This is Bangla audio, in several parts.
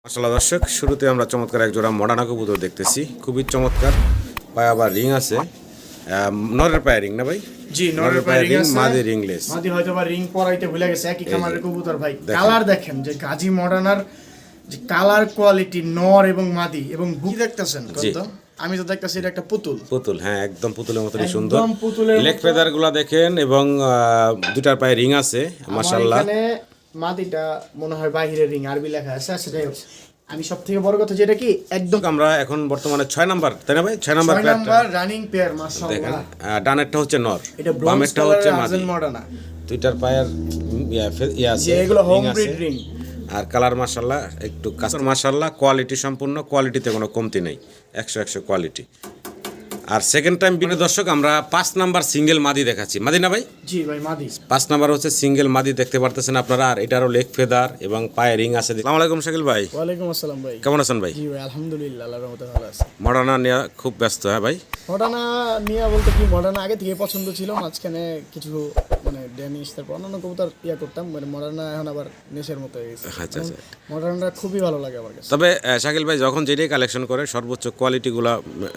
আসলে দর্শক শুরুতে আমরা চমৎকার এক জোড়া মডার্না কবুতর দেখতেছি, খুবই চমৎকার। পায়ে আবার রিং আছে, নরের পায়ে রিং না ভাই? জি, নরের পায়ে রিং আছে, মাদি রিংলেস। মাদি হয়তো বা রিং পরাইতে ভুলে গেছে। একই খামারের কবুতর ভাই, কালার দেখেন যে গাজী মডার্নার যে কালার কোয়ালিটি, নর এবং মাদি এবং বুক দেখতেছেন কত। আমি তো দেখতেছি এটা একটা পুতুল। পুতুল, হ্যাঁ, একদম পুতুলের মতই সুন্দর। একদম পুতুলের লেগ ফেদার গুলা দেখেন এবং দুটার পায়ে রিং আছে মাশাআল্লাহ। এখানে মাদিটা মনে হয় বাইরে রিং আরবি লেখা আছে। আচ্ছা যাই হোক, আমি সবথেকে বড় কথা যেটা কি একদম আমরা এখন বর্তমানে 6 নাম্বার, তাই না ভাই? 6 নাম্বার রানিং পেয়ার মাশাআল্লাহ। দেখেন ডানেরটা হচ্ছে নর, এটা বামেরটা হচ্ছে মাদি। মডার্না দুইটার পায়ের আছে, এগুলো হোম ব্রিড রিং। আর কালার মাশাআল্লাহ, একটু কালার মাশাআল্লাহ, কোয়ালিটি সম্পূর্ণ, কোয়ালিটিতে কোনো কমতি নেই, 100 কোয়ালিটি। আর সেকেন্ড টাইম বিনোদ দর্শক আমরা 5 নাম্বার সিঙ্গেল মাদি দেখাচ্ছি। মাদি না ভাই? জি ভাই, মাদি। 5 নাম্বার হচ্ছে সিঙ্গেল মাদি, দেখতে পারতেছেন আপনারা। আর এটারও লেগ ফেদার এবং পায়ে রিং আছে। আসসালামু আলাইকুম শাকিল ভাই। ওয়ালাইকুম আসসালাম ভাই, কেমন আছেন ভাই? জি ভাই আলহামদুলিল্লাহ, আল্লাহর রহমতে ভালো আছি। মডার্না নিয়ে খুব ব্যস্ত, হ্যাঁ ভাই? মডার্না নিয়ে বলতে কি, মডার্না আগে থেকে পছন্দ ছিল, মাঝখানে কিছু মানে ড্যানিশ তারপর অন্যান্য কবুতর করতাম, মানে মডার্না এখন আবার নেশের মতো হয়ে গেছে। আচ্ছা আচ্ছা। মডার্নটা খুবই ভালো লাগে আমার কাছে। তবে শাকিল ভাই যখন যেটাই কালেকশন করে সর্বোচ্চ কোয়ালিটিগুলো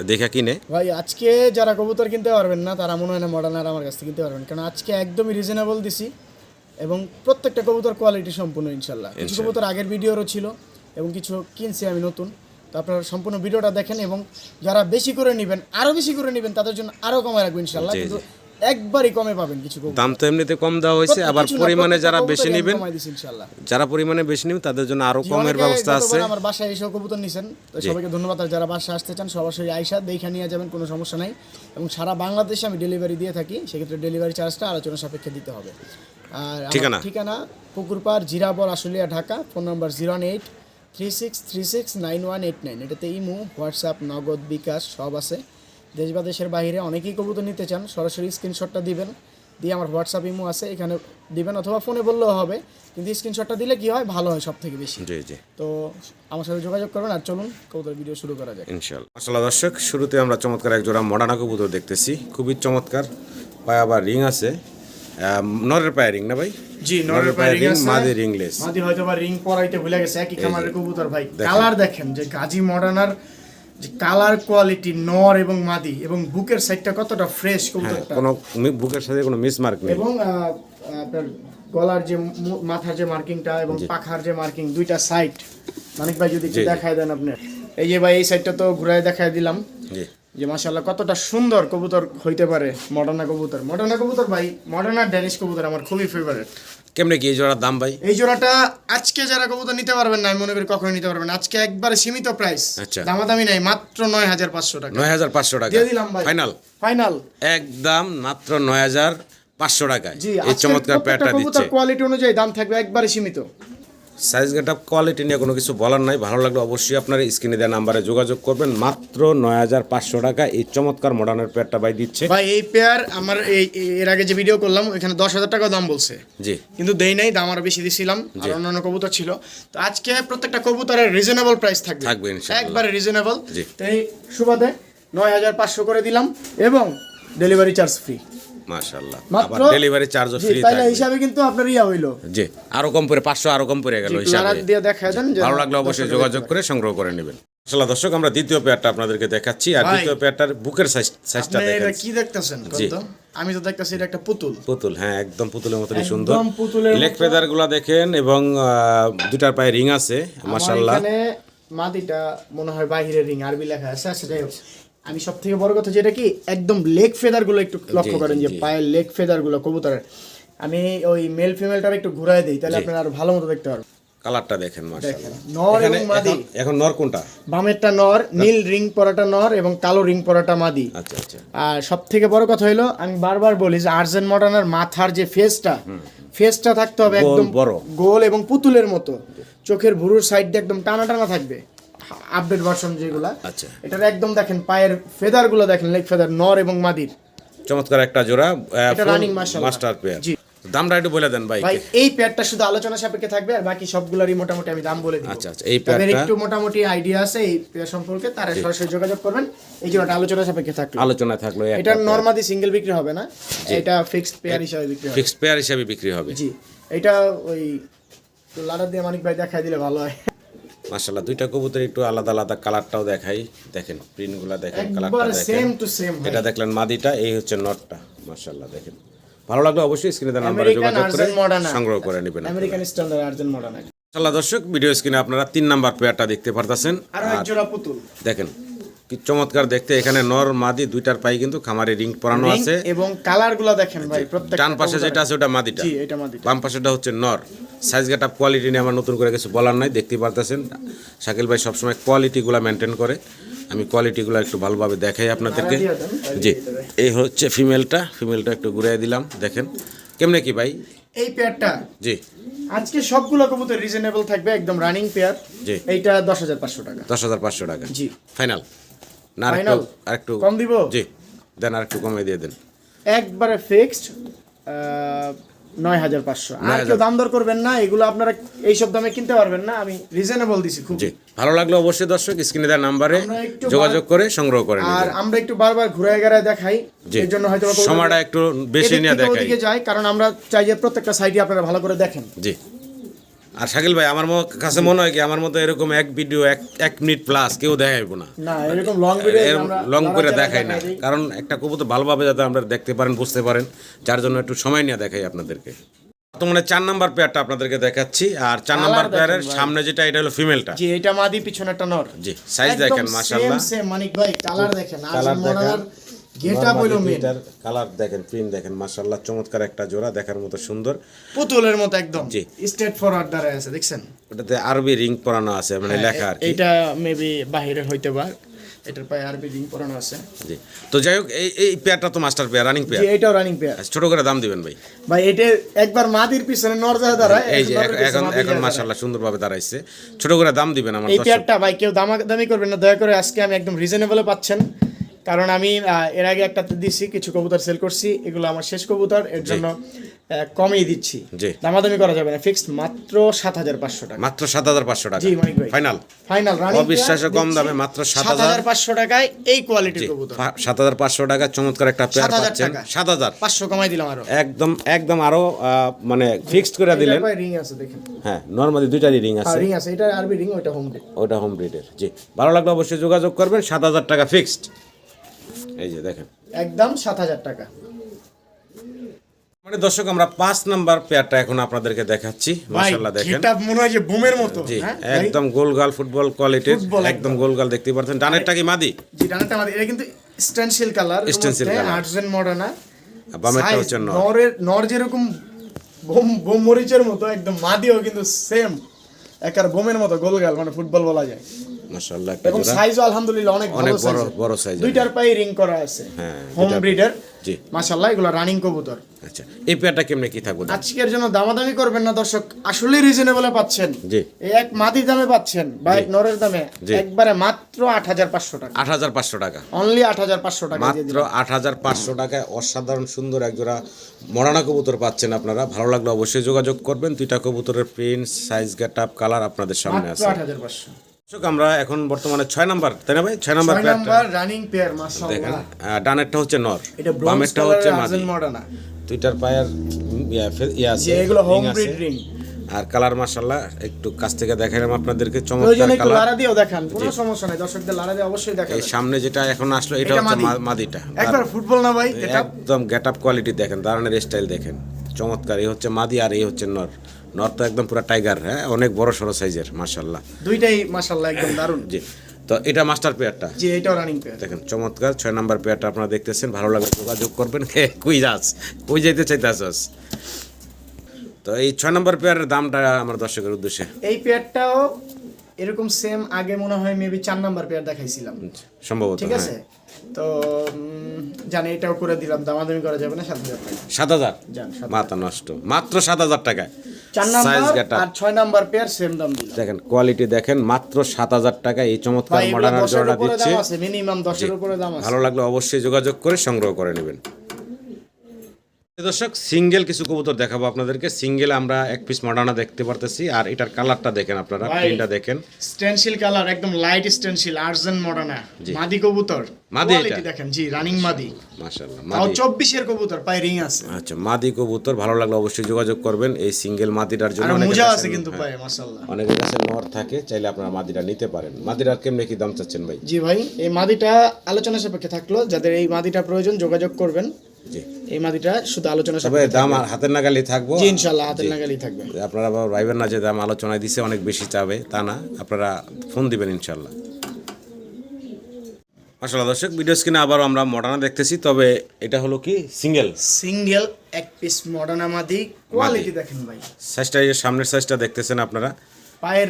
দেখে কিনে। ভাই আজকে যারা কবুতর কিনতে পারবেন না তারা মনে হয় না মডার্নার আমার কাছ থেকে কিনতে পারবেন, কারণ আজকে একদমই রিজনেবল দিছি এবং প্রত্যেকটা কবুতর কোয়ালিটি সম্পূর্ণ ইনশাল্লাহ। কিছু কবুতর আগের ভিডিওরও ছিল এবং কিছু কিনছি আমি নতুন। তো আপনারা সম্পূর্ণ ভিডিওটা দেখেন এবং যারা বেশি করে নেবেন, আরও বেশি করে নেবেন, তাদের জন্য আরও কমে রাখবো ইনশাল্লাহ। কিন্তু একবারই কমে পাবেন কিছু কবুতর। দাম তো এমনিতে কম দেওয়া হয়েছে, আবার পরিমাণে যারা বেশি নেবেন, ইনশাল্লাহ যারা পরিমাণে বেশি নেবেন তাদের জন্য আরো কমের ব্যবস্থা আছে। আমার বাসায় এসে কবুতর নিছেন, সবাইকে ধন্যবাদ। আর যারা বাসায় আসতে চান সরাসরি আইসা দেখে নিয়ে যাবেন, কোনো সমস্যা নাই। এবং সারা বাংলাদেশে আমি ডেলিভারি দিয়ে থাকি, সেক্ষেত্রে ডেলিভারি চার্জটা আলোচনা সাপেক্ষে দিতে হবে। আর ঠিকানা পুকুরপাড়, জিরাবর, আশুলিয়া, ঢাকা। Phone number 01836369189। এটাতে ইমো, হোয়াটসঅ্যাপ, নগদ, বিকাশ সব আছে। দেশ বা দেশের বাইরে অনেকেই কবুতর নিতে চান, সরাসরি স্ক্রিনশটটা দিবেন, দিয়ে আমার হোয়াটসঅ্যাপ ইমো আছে, এখানে দিবেন, অথবা ফোনে বললেও হবে, কিন্তু স্ক্রিনশটটা দিলে কি হয়, ভালো হয় সব থেকে বেশি। জি জি। তো আমার সাথে যোগাযোগ করবেন। আর চলুন কবুতর ভিডিও শুরু করা যাক ইনশাআল্লাহ। আসলে দর্শক শুরুতে আমরা চমৎকার এক জোড়া মডার্না কবুতর দেখতেছি, খুবই চমৎকার। পায়ে আবার রিং আছে, নরের পায়ে রিং না ভাই? জি, নরের পায়ে রিং আছে, মাদি রিংলেস। মাদি হয়তো বা রিং পরাইতে ভুলে গেছে। একই খামারের কবুতর ভাই, কালার দেখেন যে গাজী মডার্নার যে কালার কোয়ালিটি, নর এবং মাদি এবং বুকের সাইডটা কতটা ফ্রেশ কবুতরটা, কোনো বুকের সাথে কোনো মিসমার্ক নেই। এবং আপনার গলার যে মাথার যে মার্কিংটা এবং পাখার যে মার্কিং, দুইটা সাইড মানিক ভাই যদি দেখায় দেন আপনি। এই যে ভাই এই সাইডটা তো ঘুরায় দেখায় দিলাম যে মাশাআল্লাহ কতটা সুন্দর কবুতর হইতে পারে মডার্না কবুতর। মডার্না কবুতর ভাই, মডার্না ড্যানিশ কবুতর আমার খুবই ফেভারিট। কেমনে কি এই জোড়ার দাম ভাই? এই জোড়াটা আজকে যারা কবুতর নিতে পারবেন না, আমি মনে করি কখনোই নিতে পারবেন না। আজকে একবারে সীমিত প্রাইস, দামাদামি নাই, মাত্র 9500 টাকা। 9500 টাকা দিয়ে দিলাম ভাই, ফাইনাল একদম মাত্র 9500 টাকায় এই চমৎকার প্যাডটা দিচ্ছে। কবুতর কোয়ালিটি অনুযায়ী দাম থাকবে একবারে সীমিত। সাইজ গেটআপ কোয়ালিটি নিয়ে কোনো কিছু বলার নাই। ভালো লাগলে অবশ্যই আপনারা স্ক্রিনে দেওয়া নাম্বারে যোগাযোগ করবেন। মাত্র 9500 টাকা এই চমৎকার মডার্নের পেয়ারটা ভাই দিচ্ছে। ভাই এই পেয়ার আমার এর আগে যে ভিডিও করলাম ওখানে 10,000 টাকা দাম বলছে, জি, কিন্তু দেই নাই, দাম আরো বেশি দিছিলাম, আর অন্যান্য কবুতর ছিল। তো আজকে প্রত্যেকটা কবুতরের রিজনেবল প্রাইস থাকবে ইনশাআল্লাহ, একবারে রিজনেবল। তাই সুবাদে 9500 করে দিলাম এবং ডেলিভারি চার্জ ফ্রি। মাশাআল্লাহ, আবার ডেলিভারি চার্জও ফ্রি থাকবে। তাহলে হিসাবে কিন্তু আপনার ইয়া হইলো, জি, আরো কম পড়ে 500 আরো কম পড়ে গেল হিসাবে। দিয়ে দেখায় দেন, ভালো লাগলে অবশ্যই যোগাযোগ করে সংগ্রহ করে নেবেন। আসলে দর্শক আমরা দ্বিতীয় পেয়ারটা আপনাদেরকে দেখাচ্ছি। আর দ্বিতীয় পেয়ারটার বুকের সাইজটা দেখেন। এটা কি দেখতেছেন কত? আমি তো দেখতেছি এটা একটা পুতুল। পুতুল, হ্যাঁ, একদম পুতুলের মতই সুন্দর। লেগ ফেদার গুলা দেখেন এবং দুটার পায়ে রিং আছে মাশাআল্লাহ। এখানে মাদিটা মনে হয় বাইরে রিং আরবি লেখা আছে। আচ্ছা যাই হোক, আমি সব থেকে বড় কথা যেটা কি একদম লেগ ফেদার গুলো একটু লক্ষ্য করেন, যে পায়ের লেগ ফেদার গুলো কবুতরের। আমি ওই মেল ফিমেলটা একটু ঘুরায় দেই, তাহলে আপনারা আরো ভালো মতো দেখতে পারবেন। কালারটা দেখেন মাশাআল্লাহ। নর এবং মাদি। এখন নর কোনটা? বামেরটা নর, নীল রিং পরাটা নর এবং কালো রিং পরাটা মাদি। আচ্ছা আচ্ছা। আর সব থেকে বড় কথা হলো, আমি বারবার বলি যে আর্জেন্ট মডার্নার মাথার যে ফেসটা থাকতে হবে একদম বড় গোল এবং পুতুলের মতো। চোখের ভুরুর সাইড দিয়ে একদম টানা টানা থাকবে, আপডেট ভার্সন যেগুলা। আচ্ছা, এটার একদম দেখেন পায়ের ফেদার গুলো দেখেন, লেগ ফেদার নর এবং মাদির চমৎকার একটা জোড়া রানিং মাস্টার পেয়ার। দামটা একটু বলে দেন ভাই। এই পেয়ারটা শুধু আলোচনা সাপেক্ষে থাকবে, আর বাকি সবগুলোরই মোটামুটি আমি দাম বলে দিব। আচ্ছা আচ্ছা, এই পেয়ারটা একটু মোটামুটি আইডিয়া আছে এই পেয়ার সম্পর্কে, তারা সরাসরি যোগাযোগ করবেন। এই জোড়াটা আলোচনা সাপেক্ষে থাকবে, আলোচনায় থাকলো। এটা নরমাদি সিঙ্গেল বিক্রি হবে না, এটা ফিক্সড পেয়ার হিসেবে বিক্রি হবে। ফিক্সড পেয়ার হিসেবে বিক্রি হবে। জি, এটা ওই লাডা দিয়ে মানিক ভাই দেখাই দিলে ভালো হয়। মাশাআল্লাহ দুইটা কবুতর একটু আলাদা আলাদা কালারটাও দেখাই, দেখেন প্রিন্টগুলো দেখেন, কালারটা একবার দেখেন। Same to same. এটা দেখলেন মাদিটা, এই হচ্ছে নটটা। মাশাআল্লাহ দেখেন, ভালো লাগলে অবশ্যই স্ক্রিনে দেওয়া নম্বরে আমেরিকান যোগাযোগ করে আর্জেন্ট মডার্না সংগ্রহ করে নেবেন। American standard urgent Moderna. মাশাআল্লাহ দর্শক, ভিডিও স্ক্রিনে আপনারা 3 নাম্বার পেয়ারটা দেখতে পারতেছেন। আর এক জোড়া পুতুল দেখেন কি চমৎকার দেখতে, এখানে নর মাদি দুইটার পাই কিন্তু খামারে রিং পরানো ring আছে। এবং কালারগুলো দেখেন ভাই, প্রত্যেকটা ডান পাশে যেটা আছে ওটা মাদিটা, জি এটা মাদি। বাম পাশেটা হচ্ছে নর। সাইজ গেটআপ কোয়ালিটি নিয়ে আমার নতুন করে কিছু বলার নাই, দেখতেই পারতেছেন শাকিল ভাই সবসময় কোয়ালিটিগুলো মেনটেন করে। আমি কোয়ালিটিগুলো একটু ভালোভাবে দেখাই আপনাদেরকে। জি এই হচ্ছে ফিমেলটা একটু ঘুরিয়ে দিলাম, দেখেন কেমনে কি ভাই এই পেয়ারটা জি আজকে সবগুলো কবুতর রিজনেবল থাকবে, একদম রানিং পেয়ার। জি এইটা 10,500 টাকা। 10,500 টাকা জি ফাইনাল না? Final? আরেকটু কম দিব? জি দেন, আরেকটু কমিয়ে দিয়ে দেন। একবারে ফিক্সড 9,500। আর কেউ দাম দর করবেন না, এগুলো আপনারা এইসব দামে কিনতে পারবেন না, আমি রিজনেবল দিছি খুব। জি ভালো লাগলো অবশ্যই দর্শক স্ক্রিনে দেওয়া নাম্বারে আমরা একটু যোগাযোগ করে সংগ্রহ করে আর নেবেন। আমরা একটু বারবার ঘুরে গেরায় দেখাই, জি এর জন্য হয়তো সময়টা একটু বেশি নিয়ে দেখাই। ওদিকে যাই, কারণ আমরা চাই যে প্রত্যেকটা সাইডে আপনারা ভালো করে দেখেন। জি আর শাকিল ভাই আমার কাছে মনে হয় কি আমার মতো এরকম এক ভিডিও 1 মিনিট প্লাস কেউ দেখাইবো না, না এরকম লং ভিডিও আমরা লং করে নাড়াচাড়া দেখাই না, দিই। কারণ একটা কবুতর ভালোভাবে যাতে আমরা দেখতে পারেন বুঝতে পারেন, যার জন্য একটু সময় নিয়ে দেখাই আপনাদেরকে। বর্তমানে 4 নাম্বার পেয়ারটা আপনাদেরকে দেখাচ্ছি। আর 4 নাম্বার দেখেন পেয়ারের ভাই। সামনে যেটা এটা হলো ফিমেলটা। জি এটা মাদি, পিছনে একটা নর। জি সাইজ দেখেন মাশাআল্লাহ, সেম মানিক ভাই, কালার দেখেন, কালার দেখেন, গেটআপ হইলো মেন, কালার দেখেন, প্রিন্ট দেখেন, মাশাআল্লাহ চমৎকার একটা জোড়া, দেখার মতো সুন্দর, পুতুলের মতো একদম জি। স্ট্রেট ফরওয়ার্ড দাঁড়ায় আছে, দেখছেন? ওটাতে আরবি রিং পরানো আছে, মানে লেখা আর কি। এটা মেবি বাইরে হইতে পারে, এটার পায়ে আরবি রিং পরানো আছে। জি তো যাই হোক এই পেয়ারটা তো মাস্টার পেয়ার, রানিং জি পেয়ার। এটাও রানিং পেয়ার ছোট করে দাম দিবেন ভাই। ভাই। এটা একবার মাদির পিছনে নর যায় দাঁড়ায়, এই যে নরের পিছনে এখন মাদি এখন যায় মাশাআল্লাহ সুন্দরভাবে দাঁড়াইছে, ছোট করে দাম দিবেন আমার এই দর্শক। পেয়ারটা ভাই কেউ দামাদামি করবেন না দয়া করে, আজকে আমি একদম রিজনেবলে পাচ্ছেন। কারণ আমি এর আগে একটাতে দিছি, কিছু কবুতর সেল করছি, এগুলো আমার শেষ কবুতর, এর জন্য কমিয়ে দিচ্ছি। জি। দামাদামি করা যাবে না, ফিক্সড মাত্র 7,500 টাকা। মাত্র 7,500 টাকা জি মানিক ভাই, ফাইনাল। ফাইনাল রানিং অবিশ্বাস্য কম দামে মাত্র 7,500 টাকায় এই কোয়ালিটির কবুতর। 7,500 টাকা চমৎকার একটা পেয়ার 7,000 পাচ্ছেন। টাকা। 7,000 500 কমাই দিলাম আরো। একদম আরো মানে ফিক্সড করে দিলেন। এটার পায়ে রিং আছে দেখেন, হ্যাঁ নরমালি দুইটারই রিং আছে, রিং আছে, এটা আরবি রিং, ওটা হোম রিং। ওটা হোম ব্রিডের। জি ভালো লাগলে অবশ্যই যোগাযোগ করবেন, 7,000 টাকা ফিক্সড। এই যে দেখেন একদম 7,000 টাকা। মানে দর্শক আমরা 5 নাম্বার পেয়ারটা এখন আপনাদেরকে দেখাচ্ছি। মাশাআল্লাহ দেখেন, এটা মনে হয় যে বুমের মতো। জি হ্যাঁ একদম গোলগাল ফুটবল কোয়ালিটির, ফুটবল একদম গোলগাল দেখতে পাচ্ছেন। ডানেরটা কি মাদি, জি ডানাটা আমাদের, এটা কিন্তু stencil colour, Stencil color। Argent Modena. বামেরটা হচ্ছে নর। নর যেরকম বোম মরিচের মতো, একদম মাদিও কিন্তু সেম একার বোমের মতো গোলগাল, মানে ফুটবল বলা যায়। মাশাআল্লাহ একটা এবং জোড়া, সাইজও আলহামদুলিল্লাহ অনেক অনেক ভালো সাইজ, বড় সাইজ। দুইটার পায়ে রিং করা আছে, হ্যাঁ, হোম দুইটার- ব্রিডার। জি মাশাআল্লাহ এগুলো রানিং কবুতর। আচ্ছা এই পেয়ারটা কেমনে কি থাকবে? আজকের জন্য দামাদামি করবেন না দর্শক, আসলে রিজনেবলে পাচ্ছেন। জি এই এক মাদির দামে পাচ্ছেন বা এক নরের দামে, জি। একবারে মাত্র 8,500 টাকা। 8,500 টাকা, অনলি 8,500 টাকা দিয়ে মাত্র দিলাম। 8,500 টাকায় অসাধারণ সুন্দর একজোড়া মরানা কবুতর পাচ্ছেন আপনারা। ভালো লাগলে অবশ্যই যোগাযোগ করবেন। দুইটা কবুতরের প্রিন্ট, সাইজ, গেটআপ, কালার আপনাদের সামনে মাত্র আছে। 8,500। দর্শক আমরা এখন বর্তমানে 6 নাম্বার, তাই না ভাই? 6 নাম্বার 6 পেয়ারটা নাম্বার রানিং পেয়ার, দেখেন। মাশাআল্লাহ। ডানেরটা হচ্ছে নর, এটা ব্রোঞ্জ বামেরটা হচ্ছে কালারের মাদি। আর্জেন্ট মডার্না, দুইটার পায়ের আছে, যে এগুলো হোম ring আছে। Breed ring. আর কালার মাশাআল্লাহ একটু কাছ থেকে দেখাইলাম আপনাদেরকে, চমৎকার প্রয়োজনে একটু কালার। লাড়া দিয়েও দেখান, কোনো সমস্যা নাই, দর্শকদের লাড়া দিয়ে অবশ্যই এই দেখাবেন। সামনে যেটা এখন আসলো এটা এটা হচ্ছে মাদি। মাদিটা। একবার ফুটবল না ভাই, এটা একদম গেটআপ কোয়ালিটি দেখেন, দাঁড়ানোর স্টাইল দেখেন চমৎকার। এই হচ্ছে মাদি আর এই হচ্ছে নর। নর তো একদম পুরো টাইগার, হ্যাঁ অনেক বড় সড়ো সাইজের মাশাআল্লাহ। দুইটাই মাশাআল্লাহ একদম দারুণ। জি তো এটা মাস্টার পেয়ারটা জি এটাও রানিং পেয়ার। দেখেন চমৎকার। 6 নাম্বার পেয়ারটা আপনারা দেখতেছেন, ভালো লাগলে যোগাযোগ করবেন। কই যাস, কই যাইতে চাইতাছস? তো এই 6 নাম্বার পেয়ারের দামটা আমার দর্শকের উদ্দেশ্যে। এই পেয়ারটাও এরকম সেম, আগে মনে হয় মেবি 4 নাম্বার পেয়ার দেখাইছিলাম, সম্ভবত ঠিক আছে? তো জানি এটাও করে দিলাম, দামাদামি করা যাবে না, 7,000 টাকা। 7,000 জান, 7,000 মাথা নষ্ট, মাত্র 7,000 টাকায় 4 সাইজ নাম্বার গেটআপ আর 6 নাম্বার পেয়ার সেম দাম দিলাম। দেখেন, কোয়ালিটি দেখেন, মাত্র 7,000 টাকায় এই চমৎকার ভাই এগুলো মডার্নার 10 এর জোড়া উপরে দিচ্ছে। দাম আছে, মিনিমাম 10 এর উপরে দাম আছে। ভালো লাগলে অবশ্যই যোগাযোগ করে সংগ্রহ করে নেবেন। দর্শক সিঙ্গেল কিছু কবুতর দেখাবো আপনাদেরকে। সিঙ্গেল আমরা এক পিস মডার্না দেখতে পারতেছি, আর এটার কালারটা দেখেন আপনারা, ভাই, প্রিন্টটা দেখেন, স্টেনসিল কালার, একদম লাইট স্টেনসিল, আর্জেন মডার্না মাদি কবুতর, মাদি কোয়ালিটি এটা? দেখেন জি, রানিং মাদি, মাশাআল্লাহ তাও মাদি। 24 এর কবুতর, পায়ে রিং আছে, আচ্ছা, মাদি কবুতর ভালো লাগলে অবশ্যই যোগাযোগ করবেন এই সিঙ্গেল মাদিটার জন্য। আর অনেকের মোজা কাছে- আছে কিন্তু হ্যাঁ, পায়ে মাশাআল্লাহ। অনেকের কাছে নর থাকে, চাইলে আপনারা মাদিটা নিতে পারেন। মাদিটার কেমনে কি দাম চাচ্ছেন ভাই? জি ভাই, এই মাদিটা আলোচনা সাপেক্ষে থাকলো, যাদের এই মাদিটা প্রয়োজন যোগাযোগ করবেন। জি, এই মাদিটা শুধু আলোচনা তবে সাপেক্ষে দাম আর হাতের নাগালি থাকবো। জি ইনশাআল্লাহ হাতের নাগালেই থাকবে। আপনারা আবার ভাইবেন না যে দাম আলোচনায় দিছে অনেক বেশি চাবে, তা না, আপনারা ফোন দিবেন ইনশাল্লাহ। মাশাআল্লাহ দর্শক, ভিডিও স্ক্রিনে আবারও আমরা মডার্না দেখতেছি, তবে এটা হলো কি সিঙ্গেল সিঙ্গেল এক পিস মডার্না মাদি, কোয়ালিটি দেখেন ভাই, সাইজটা, এই যে সামনের সাইজটা দেখতেছেন আপনারা, পায়ের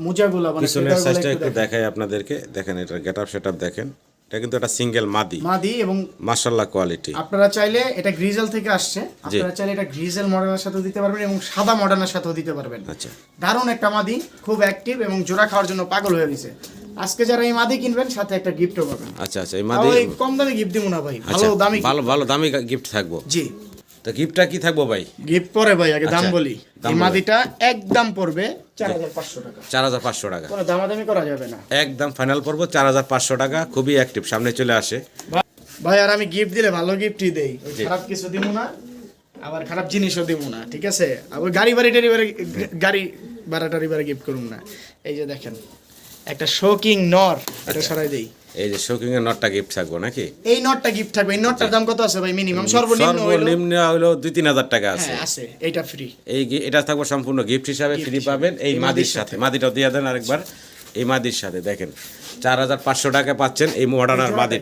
মোজাগুলো মানে পিছনের ফেদারগুলো সাইজটা একটু একটু দেখেন। দেখাই আপনাদেরকে, দেখেন এটার গেটআপ সেটআপ দেখেন, এটা কিন্তু একটা সিঙ্গেল মাদি, মাদি এবং মাশাআল্লাহ কোয়ালিটি। আপনারা চাইলে এটা গ্রিজেল থেকে আসছে, আপনারা চাইলে এটা গ্রিজেল মডার্নের সাথেও দিতে পারবেন এবং সাদা মডার্নের সাথেও দিতে পারবেন। আচ্ছা, দারুণ একটা মাদি, খুব অ্যাক্টিভ এবং জোড়া খাওয়ার জন্য পাগল হয়ে গেছে। আজকে যারা এই মাদি কিনবেন সাথে একটা গিফটও পাবেন। আচ্ছা আচ্ছা, এই তাও মাদি এই কম দামে গিফট দিব না ভাই, আচ্ছা, ভালো দামি ভালো ভালো দামি গিফট থাকবো। জি, তো গিফটটা কি থাকবো ভাই? গিফট পরে ভাই, আগে দাম আচ্ছা, বলি। দাম এই বলেন। মাদিটা একদম পড়বে 4500 টাকা, 4500 টাকা, কোনো দামাদামি করা যাবে না। একদম ফাইনাল পড়বো 4500 টাকা। খুবই অ্যাক্টিভ, সামনে চলে আসে। ভাই আর আমি গিফট দিলে ভালো গিফটই দেই, ওই খারাপ কিছু দিব না, আবার খারাপ জিনিসও দিব না, ঠিক আছে? আবার গাড়ি ভাড়াটারি বাড়ি গিফট করুন না। এই যে দেখেন একটা শোকিং নর, এটা সরাই দেই। এই যে শোকিং এর নটটা গিফট থাকবো নাকি? এই নটটা গিফট থাকবে। এই নটটার দাম কত আছে ভাই? মিনিমাম সর্বনিম্ন হইলো 2-3 হাজার টাকা আছে। হ্যাঁ আছে, এইটা ফ্রি। এটা থাকবো সম্পূর্ণ গিফট হিসাবে, ফ্রি পাবেন এই মাদির সাথে। মাদিটাও দিয়ে দেন আরেকবার, এই মাদির সাথে দেখেন 4500 টাকা পাচ্ছেন এই মডার্নার মাদি।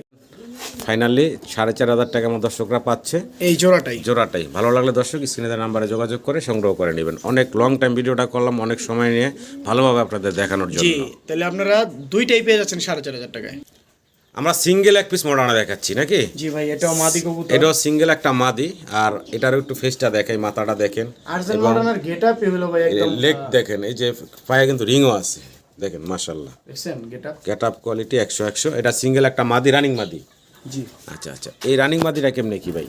ফাইনালি 4500 টাকা আমার দর্শকরা পাচ্ছে এই জোড়াটাই। জোড়াটাই। ভালো লাগলে দর্শক স্ক্রিনে দেওয়া নাম্বারে যোগাযোগ করে সংগ্রহ করে নেবেন। অনেক লং টাইম ভিডিওটা করলাম, অনেক সময় নিয়ে ভালোভাবে আপনাদের দেখানোর জি, জন্য। তাহলে আপনারা দুইটাই পেয়ে যাচ্ছেন 4500 টাকায়। আমরা সিঙ্গেল এক পিস মডার্না দেখাচ্ছি নাকি? জি ভাই, এটাও মাদি কবুতর, এটাও সিঙ্গেল একটা মাদি, আর এটারও একটু ফেসটা দেখাই, মাথাটা দেখেন, আরজেল মডার্নের গেটআপ হলো ভাই একদম। লেগ দেখেন, এই যে পায়ে কিন্তু রিংও আছে, দেখেন মাশাআল্লাহ। দেখছেন গেটআপ? Getup quality 100। এটা সিঙ্গেল একটা মাদি, রানিং মাদি। জি আচ্ছা আচ্ছা, এই রানিং মাদিটা কেমনে কি ভাই?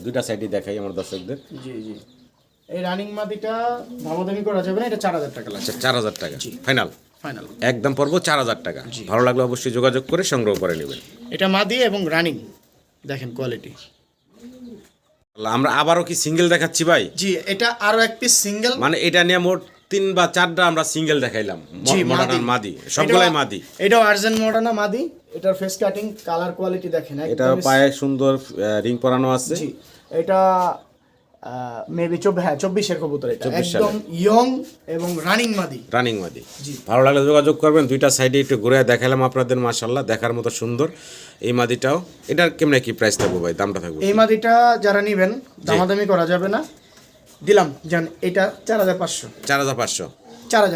দুইটা সাইডই দেখাই আমার দর্শকদের। জি জি, এই রানিং মাদিটা দামাদামি করা যাবে না, এটা 4000 টাকা লাগছে। আচ্ছা, 4000 টাকা ফাইনাল, ফাইনাল একদম পড়বো 4000 টাকা। ভালো লাগলে অবশ্যই যোগাযোগ করে সংগ্রহ করে নেবেন। এটা মাদি এবং রানিং দেখেন কোয়ালিটি। আমরা আবারও কি সিঙ্গেল দেখাচ্ছি ভাই? জি, এটা আরো এক পিস সিঙ্গেল, মানে এটা নিয়ে মোট 3 বা 4টা আমরা সিঙ্গেল দেখাইলাম। জি, মডার্ন মাদি, সবগুলাই মাদি। এটাও আর্জেন মডার্না মাদি। এটার ফেস কাটিং, কালার কোয়ালিটি দেখেন এটা একদম। পায়ে সুন্দর রিং পরানো আছে। জি, এটা মেবি 24 এর কবুতর, এটা 24 একদম ইয়ং এবং রানিং মাদি। রানিং মাদি। জি। ভালো লাগলে যোগাযোগ করবেন। দুইটা সাইডে একটু ঘুরে দেখালাম আপনাদের, মাশাআল্লাহ দেখার মতো সুন্দর এই মাদিটাও। এটার কেমনে কি প্রাইস থাকবে ভাই, দামটা থাকবে? এই মাদিটা যারা নেবেন দামাদামি করা যাবে না, দিলাম জান এটা 4500 4000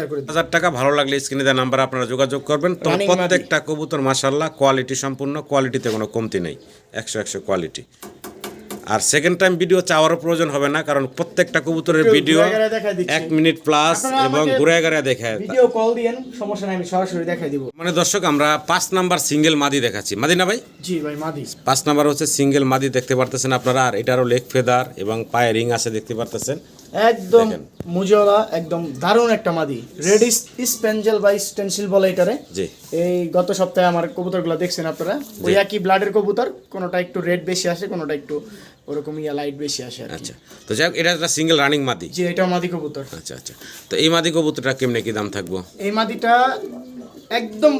করে দিন। 4000 টাকা। ভালো লাগলে স্ক্রিনে দেওয়া নাম্বার আপনারা যোগাযোগ করবেন। তো Running প্রত্যেকটা কবুতর মাশাআল্লাহ কোয়ালিটি সম্পূর্ণ, কোয়ালিটিতে কোনো কমতি নেই, 100 কোয়ালিটি। আর সেকেন্ড টাইম ভিডিও চাওয়ারও প্রয়োজন হবে না, কারণ প্রত্যেকটা কবুতরের একটু ভিডিও ঘুরে ঘুরে দেখাই দিচ্ছি। 1 মিনিট প্লাস আপনারা এবং আমাকে ঘুরে ঘুরে দেখায়। ভিডিও কল দিয়েন, সমস্যা নাই, আমি সরাসরি দেখাই দিব। মানে দর্শক, আমরা 5 নাম্বার সিঙ্গেল মাদি দেখাচ্ছি। মাদি না ভাই? জি ভাই, মাদি 5 নাম্বার হচ্ছে সিঙ্গেল মাদি, দেখতে পারতেছেন আপনারা। আর এটারও লেগ ফেদার এবং পায়ে রিং আছে, দেখতে পারতেছেন। একদম মুজলা, একদম দারুণ একটা মাদি। রেড স্পেঞ্জেল বা স্টেনসিল বলে এটারে। জি। এই গত সপ্তাহে আমার কবুতরগুলো দেখছেন আপনারা, ওই একই ব্লাডের কবুতর, কোনোটা একটু রেড বেশি আসে, কোনোটা একটু ওরকম লাইট বেশি আসে আর কি। আচ্ছা, তো যাই হোক, এটা একটা সিঙ্গেল রানিং মাদি। জি, এটাও মাদি কবুতর। আচ্ছা আচ্ছা, তো এই মাদি কবুতরটা কেমনে কি দাম থাকবো? এই মাদিটা একদম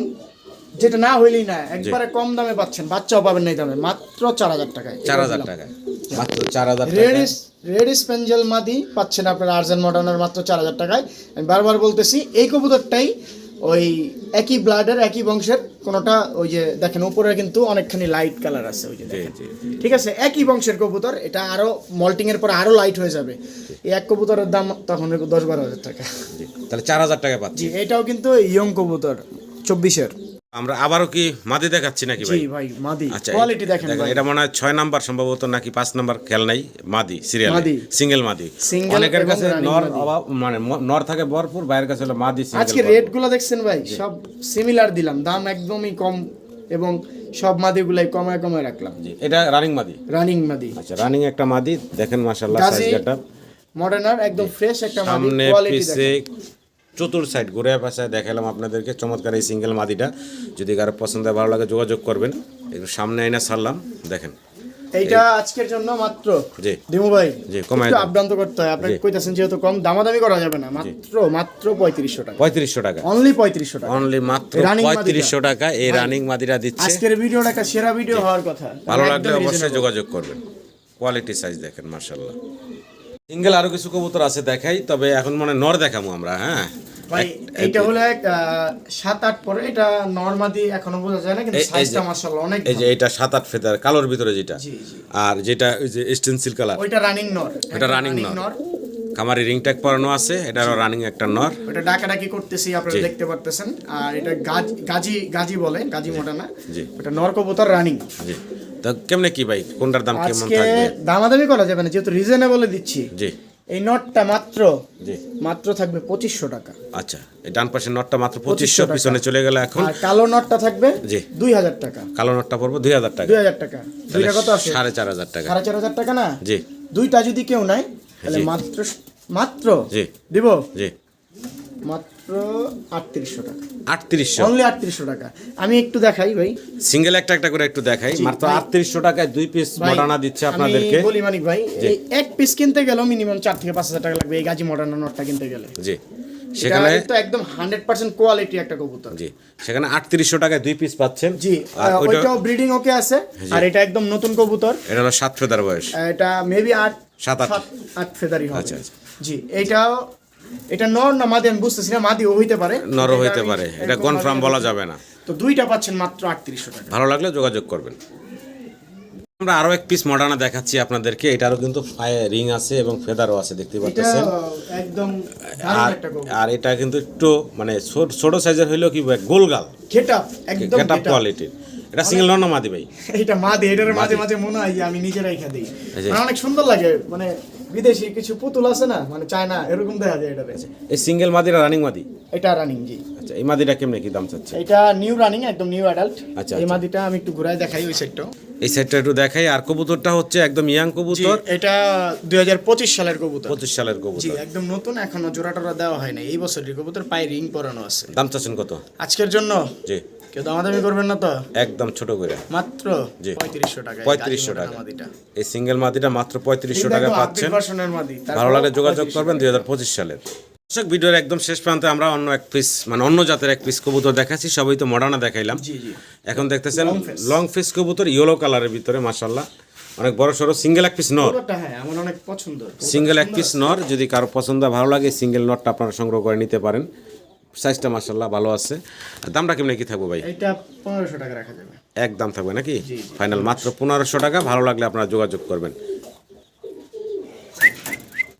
যেটা না হইলেই না, একবারে কম দামে পাচ্ছেন, বাচ্চাও পাবেন না এই দামে, মাত্র 4000 টাকায়। 4000 টাকা, মাত্র 4000 টাকা। রেড স্পেঞ্জেল মাদি পাচ্ছেন আপনারা আর্জেন মডার্নার মাত্র 4000 টাকায়। আমি বারবার বলতেছি, এই কবুতরটাই ওই একই ব্লাডের, একই বংশের। কোনোটা ওই যে দেখেন উপরে কিন্তু অনেকখানি লাইট কালার আছে, ওই যে দেখেন। ঠিক আছে, একই বংশের কবুতর, এটা আরো মল্টিং এর পর আরো লাইট হয়ে যাবে। এই এক কবুতরের দাম তখন 10-12 হাজার টাকা। জি, তাহলে 4000 টাকা পাচ্ছি। জি, এটাও কিন্তু ইয়ং কবুতর 24-এর। আমরা আবারও কি মাদি দেখাচ্ছি নাকি ভাই? জি ভাই, মাদি আচ্ছা, কোয়ালিটি দেখেন ভাই। এটা মনে হয় 6 নাম্বার সম্ভবত, নাকি 5 নাম্বার খেয়াল নাই। মাদি সিরিয়াল, মাদি। সিঙ্গেল মাদি। Single অনেকের এবং কাছে running নর মাদি। অভাব, মানে নর থাকে ভরপুর, বাইরের কাছে হলো মাদি আজকে সিঙ্গেল। রেট গুলো দেখছেন ভাই, সব সিমিলার দিলাম, দাম একদমই কম এবং সব মাদিগুলাই কমায় কমায় রাখলাম। জি, এটা রানিং মাদি। রানিং মাদি, আচ্ছা, রানিং একটা মাদি দেখেন মাশাআল্লাহ, গাজী সাইজ গেটআপ মডার্নার একদম ফ্রেশ একটা মাদি, সামনে কোয়ালিটি পিছে দেখেন। চতুর সাইড ঘুরে পাশে দেখালাম আপনাদেরকে চমৎকার এই সিঙ্গেল মাদিটা। যদি কারো পছন্দ হয় ভালো লাগে যোগাযোগ করবেন। একটু সামনে আইনা ছাড়লাম, দেখেন এইটা আজকের জন্য মাত্র জি দিমু ভাই জি কমায় একটু আপডাউন তো করতে হয়, আপনি কইতাছেন যেহেতু কম, দামাদামি করা যাবে না, মাত্র 3500 টাকা, 3500 টাকা, অনলি 3500 টাকা, অনলি মাত্র রানিং 3500 টাকা এই রানিং মাদিরা দিচ্ছে। আজকের ভিডিওটা একটা সেরা ভিডিও হওয়ার কথা, ভালো লাগলে একদম অবশ্যই reasonable। যোগাযোগ করবেন। কোয়ালিটি সাইজ দেখেন মাশাআল্লাহ। সিঙ্গেল আরো কিছু কবুতর আছে দেখাই, তবে এখন মনে হয় নর দেখাবো আমরা। হ্যাঁ ভাই এইটা হলো 7-8 পরে, এটা নরমাদি এখনো বোঝা যায় না, কিন্তু সাইজটা মাশাআল্লাহ অনেক এই যে এটা 7-8 ফেদার কালোর ভিতরে যেটা, জি জি, আর যেটা ওই যে স্টেনসিল কালার ওইটা রানিং নর, এটা রানিং নর। খামারি রিং ট্যাগ পরানো আছে, এটারও রানিং একটা নর। ওটা ডাকাডাকি করতেছি আপনারা দেখতে পারতেছেন। আর এটা গাজী বলে, গাজী মডার্না, জি ওটা নর কবুতর রানিং। জি, তো কেমনে কি ভাই, কোনটার দাম কেমন আজকে থাকবে? দামাদামি করা যাবে না, যেহেতু রিজনেবলে দিচ্ছি। জি এই নটটা জি মাত্র থাকবে 2500 টাকা, আচ্ছা, এই ডান পাশের নটটা মাত্র 2500, পিছনে চলে গেল এখন। আর কালো নটটা থাকবে জি 2000 টাকা, কালো নটটা পড়বো 2000 টাকা, 2000 টাকা, দুইটা কত আসে? 4500 টাকা। 4500 টাকা না? জি দুইটা যদি কেউ নাই তাহলে জি। মাত্র জি দিব জি মাত্র 3800 টাকা, 3800, অনলি 3800 টাকা। আমি একটু দেখাই ভাই, সিঙ্গেল একটা একটা করে একটু দেখাই। জি, মাত্র ভাই। 3800 টাকায় 2 পিস ভাই, মডার্না দিচ্ছে আমি আপনাদেরকে। বলি মানিক ভাই, এই এক পিস কিনতে গেলেও মিনিমাম 4 থেকে 5000 টাকা লাগবে এই গাজী মডার্ন নটটা কিনতে গেলে। জি সেখানে তো একদম 100% কোয়ালিটি একটা কবুতর। জি সেখানে 3800 টাকায় 2 পিস পাচ্ছেন। জি, আর ওইটা ওইটাও ব্রিডিং ওকে আছে, আর এটা একদম নতুন কবুতর। এটা হলো 7 ফেদার বয়স। এটা মেবি 7-8 8 ফেদারি হবে। আচ্ছা, আচ্ছা। জি, এটা নর না মাদি আমি বুঝতেছি না, মাদিও হইতে পারে, নরও হইতে পারে, এটা কনফার্ম বলা যাবে না। তো দুইটা পাচ্ছেন মাত্র 3800 টাকা। ভালো লাগলে যোগাযোগ করবেন। আমরা আরো এক পিস মডার্না দেখাচ্ছি আপনাদেরকে। এটারও কিন্তু রিং আছে এবং ফেদারও আছে, দেখতে এটা পাচ্ছেন। একদম দারুণ একটা কবুতর। আর এটা কিন্তু একটু মানে ছোট সাইজের হইলেও কি গোলগাল গেটআপ একদম গেটআপ কোয়ালিটির। এটা সিঙ্গেল নর না মাদি ভাই? এটা মাদি, এটার মাঝে মাঝে মনে হয় যে আমি নিজেরাই খেয়ে দিই, এই যে। মানে অনেক সুন্দর লাগে, মানে বিদেশি কিছু পুতুল আছে না, মানে চায়না এরকম দেখা যায় এটাতে। এই সিঙ্গেল মাদিরা রানিং মাদি? এটা রানিং জি। আচ্ছা, এই মাদিটা কেমনে কি দাম চাচ্ছে? এটা নিউ রানিং, একদম নিউ অ্যাডাল্ট। আচ্ছা, এই আচ্ছা। মাদিটা আমি একটু ঘুরায় দেখাই, ওই সাইডটাও। এই সাইডটা একটু দেখাই। আর কবুতরটা হচ্ছে একদম ইয়াং জি, কবুতর, এটা 2025 সালের কবুতর। 25 সালের জি, কবুতর। একদম নতুন, এখনো জোড়া টোড়া দেওয়া হয় না। এই বছরের কবুতর, পায়ে রিং পরানো আছে। দাম চাচ্ছেন কত আজকের জন্য জি? কেউ দামাদামি করবেন না তো? একদম ছোট করে মাত্র জি। 3500 টাকা, 3500 টাকা। মাদিটা। এই সিঙ্গেল মাদিটা মাত্র 3500 টাকা পাচ্ছেন। ভার্সনের মাদি, ভালো লাগলে যোগাযোগ করবেন। 2025 সালের। দর্শক, ভিডিওর একদম শেষ প্রান্তে আমরা অন্য এক পিস মানে অন্য জাতের এক পিস কবুতর দেখাচ্ছি। সবই তো মডার্না দেখাইলাম। জি জি, এখন দেখতেছেন Long face। লং ফেস কবুতর, ইয়েলো কালারের ভিতরে মাশাআল্লাহ অনেক বড় সড়ো। সিঙ্গেল এক পিস নর, কবুতরটা হ্যাঁ আমার অনেক পছন্দ। সিঙ্গেল এক পিস নর। যদি কারো পছন্দ ভালো লাগে সিঙ্গেল নটটা আপনারা সংগ্রহ করে নিতে পারেন। সাইজটা মাশাআল্লাহ ভালো আছে। আর দামটা কেমনে কি থাকবে ভাই? এটা 1500 টাকা রাখা যাবে। এক দাম থাকবে নাকি? জি, জি। ফাইনাল মাত্র 1500 টাকা। ভালো লাগলে আপনারা যোগাযোগ করবেন।